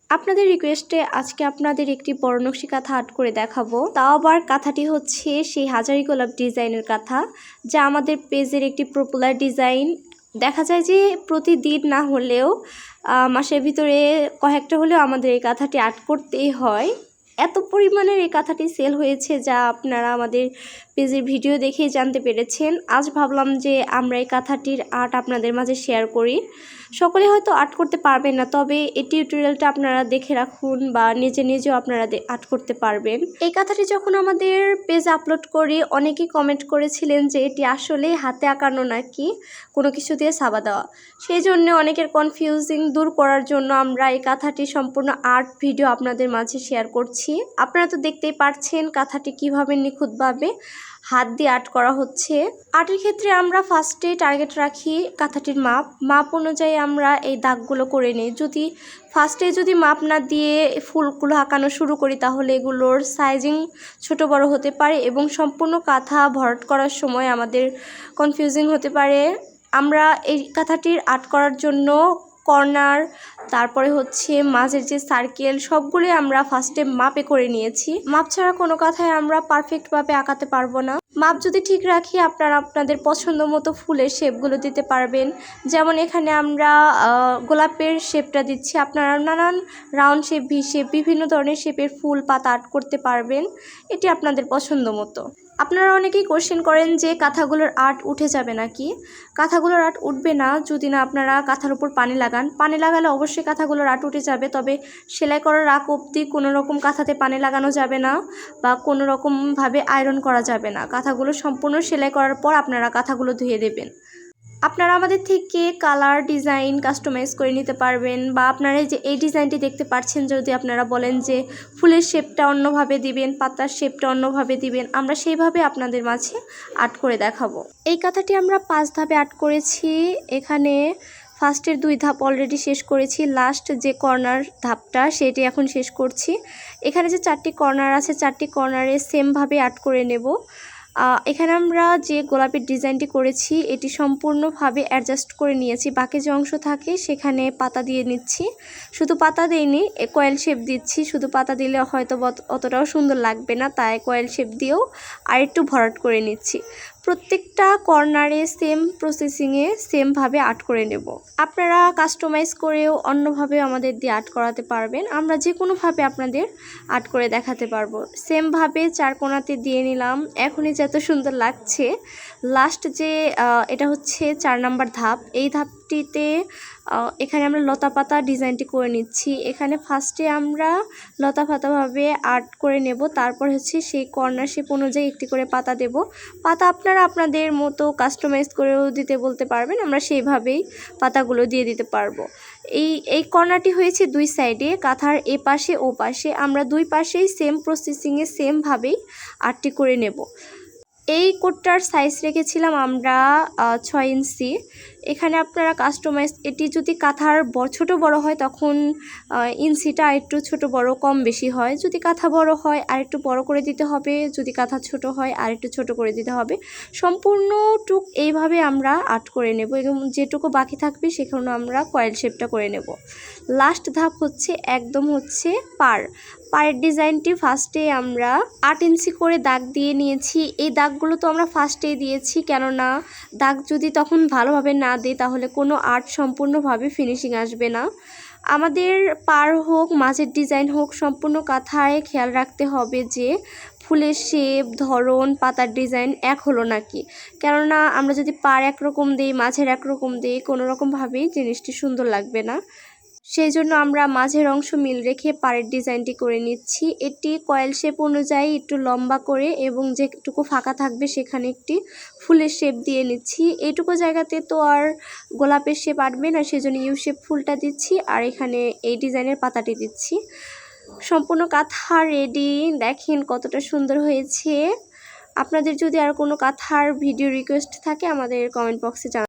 আপনাদের রিকোয়েস্টে আজকে আপনাদের একটি বড় নকশি কাঁথা আর্ট করে দেখাবো। তাও আবার কাঁথাটি হচ্ছে সেই হাজারি গোলাপ ডিজাইনের কাঁথা, যা আমাদের পেজের একটি পপুলার ডিজাইন। দেখা যায় যে প্রতিদিন না হলেও মাসের ভিতরে কয়েকটা হলেও আমাদের এই কাঁথাটি আর্ট করতেই হয়। এত পরিমাণের এই কাঁথাটি সেল হয়েছে যা আপনারা আমাদের পেজের ভিডিও দেখেই জানতে পেরেছেন। আজ ভাবলাম যে আমরা এই কাঁথাটির আর্ট আপনাদের মাঝে শেয়ার করি। সকলে হয়তো আর্ট করতে পারবেন না, তবে এই টিউটোরিয়ালটা আপনারা দেখে রাখুন বা নিজেও আপনারা আর্ট করতে পারবেন। এই কাঁথাটি যখন আমাদের পেজে আপলোড করি, অনেকেই কমেন্ট করেছিলেন যে এটি আসলে হাতে আঁকানো নাকি কোনো কিছু দিয়ে ছাপা দেওয়া। সেই জন্য অনেকের কনফিউজিং দূর করার জন্য আমরা এই কাঁথাটি সম্পূর্ণ আর্ট ভিডিও আপনাদের মাঝে শেয়ার করছি। আপনারা তো দেখতেই পারছেন কাঁথাটি কিভাবে নিখুঁতভাবে হাত দিয়ে আর্ট করা হচ্ছে। আর্টের ক্ষেত্রে আমরা ফার্স্টে টার্গেট রাখি কাঁথাটির মাপ অনুযায়ী আমরা এই দাগগুলো করে নিই। ফার্স্টে যদি মাপ না দিয়ে ফুলগুলো আঁকানো শুরু করি তাহলে এগুলোর সাইজিং ছোট বড় হতে পারে এবং সম্পূর্ণ কাঁথা ভরাট করার সময় আমাদের কনফিউজিং হতে পারে। আমরা এই কাঁথাটির আর্ট করার জন্য কর্নার, তারপরে হচ্ছে মাঝের যে সার্কেল, সবগুলোই আমরা ফার্স্টে মাপে করে নিয়েছি। মাপ ছাড়া কোনো কাঁথায় আমরা পারফেক্টভাবে আঁকাতে পারবো না। মাপ যদি ঠিক রাখি আপনারা আপনাদের পছন্দ মতো ফুলের শেপগুলো দিতে পারবেন। যেমন এখানে আমরা গোলাপের শেপটা দিচ্ছি, আপনারা নানান রাউন্ড শেপ, ভি শেপ, বিভিন্ন ধরনের শেপের ফুল পাতা আর্ট করতে পারবেন, এটি আপনাদের পছন্দ মতো। আপনারা অনেকেই কোশ্চেন করেন যে কাঁথাগুলোর আর্ট উঠে যাবে নাকি। কাঁথাগুলোর আর্ট উঠবে না যদি না আপনারা কাঁথার উপর পানি লাগান। পানি লাগালে অবশ্যই কাঁথাগুলোর আর্ট উঠে যাবে, তবে সেলাই করার আগ অবধি কোনো রকম কাঁথাতে পানি লাগানো যাবে না বা কোনো রকমভাবে আয়রন করা যাবে না। কাঁথাগুলো সম্পূর্ণ সেলাই করার পর আপনারা কাঁথাগুলো ধুয়ে দেবেন। আপনারা আমাদের থেকে কালার ডিজাইন কাস্টমাইজ করে নিতে পারবেন, বা আপনারা এই ডিজাইনটি দেখতে পাচ্ছেন, যদি আপনারা বলেন যে ফুলের শেপটা অন্যভাবে দিবেন, পাতার শেপটা অন্যভাবে দিবেন, আমরা সেইভাবে আপনাদের মাঝে আর্ট করে দেখাবো। এই কাঁথাটি আমরা 5 ধাপে আর্ট করেছি। এখানে ফার্স্টের 2 ধাপ অলরেডি শেষ করেছি, লাস্ট যে কর্নার ধাপটা সেটি এখন শেষ করছি। এখানে যে 4টি কর্নার আছে, 4টি কর্নারে সেমভাবে আর্ট করে নেব। এখানে আমরা যে গোলাপের ডিজাইনটি করেছি এটি সম্পূর্ণভাবে অ্যাডজাস্ট করে নিয়েছি। বাকি যে অংশ থাকে সেখানে পাতা দিয়ে নিচ্ছি, শুধু পাতা দেইনি, কয়েল শেপ দিচ্ছি। শুধু পাতা দিলে হয়তো অতটাও সুন্দর লাগবে না, তাই কয়েল শেপ দিয়েও আরেকটু ভরাট করে নিচ্ছি। প্রত্যেকটা কর্নারে সেম প্রসেসিংয়ে সেমভাবে আর্ট করে নেব। আপনারা কাস্টমাইজ করেও অন্যভাবে আমাদের দিয়ে আর্ট করাতে পারবেন, আমরা যে কোনোভাবে আপনাদের আর্ট করে দেখাতে পারবো। সেমভাবে 4 কোণাতে দিয়ে নিলাম। এখনই যত সুন্দর লাগছে। লাস্ট যে এটা হচ্ছে 4 নাম্বার ধাপ, এই ধাপটিতে এখানে আমরা লতা পাতা ডিজাইনটি করে নিচ্ছি। এখানে ফার্স্টে আমরা লতা পাতাভাবে আর্ট করে নেব, তারপর হচ্ছে সেই কর্নার শেপ অনুযায়ী একটি করে পাতা দেব। পাতা আপনারা আপনাদের মতো কাস্টমাইজ করেও দিতে বলতে পারবেন, আমরা সেইভাবেই পাতাগুলো দিয়ে দিতে পারবো। এই কর্নারটি হয়েছে 2 সাইডে, কাঁথার এ পাশে ও পাশে, আমরা 2 পাশেই সেম প্রসেসিংয়ে সেমভাবেই আর্টটি করে নেব। এই কোটটার সাইজ রেখেছিলাম আমরা 6 ইঞ্চি। এখানে আপনারা কাস্টমাইজ, এটি যদি কাঁথার ছোট বড় হয় তখন ইঞ্চিটা একটু ছোট বড় কম বেশি হয়। যদি কাঁথা বড় হয় আর একটু বড় করে দিতে হবে, যদি কাঁথা ছোট হয় আর একটু ছোট করে দিতে হবে। সম্পূর্ণটুক এইভাবে আমরা আর্ট করে নেব এবং যেটুকু বাকি থাকবে সেখানে আমরা কয়েল শেপটা করে নেব। লাস্ট ধাপ হচ্ছে একদম হচ্ছে পাড়ের ডিজাইনটি ফার্স্টে আমরা 8 ইঞ্চি করে দাগ দিয়ে নিয়েছি। এই দাগগুলো তো আমরা ফার্স্টেই দিয়েছি, কেননা দাগ যদি তখন ভালোভাবে না দিই তাহলে কোনো আর্ট সম্পূর্ণভাবে ফিনিশিং আসবে না। আমাদের পাড় হোক মাঝের ডিজাইন হোক, সম্পূর্ণ কাঁথায় খেয়াল রাখতে হবে যে ফুলের শেপ, ধরন, পাতার ডিজাইন এক হলো নাকি। কেননা আমরা যদি পাড় একরকম দিই, মাঝের একরকম দিই, কোনো রকমভাবেই জিনিসটি সুন্দর লাগবে না। সেই জন্য আমরা মাঝের অংশ মিল রেখে পাড়ের ডিজাইনটি করে নিচ্ছি। এটি কয়েল শেপ অনুযায়ী একটু লম্বা করে এবং যেটুকু ফাঁকা থাকবে সেখানে একটি ফুলের শেপ দিয়ে নিচ্ছি। এইটুকু জায়গাতে তো আর গোলাপের শেপ আঁটবে না, সেজন্য ইউ শেপ ফুলটা দিচ্ছি আর এখানে এই ডিজাইনের পাতাটি দিচ্ছি। সম্পূর্ণ কাঁথা রেডি, দেখেন কতটা সুন্দর হয়েছে। আপনাদের যদি আর কোনো কাঁথার ভিডিও রিকোয়েস্ট থাকে আমাদের কমেন্ট বক্সে জানান।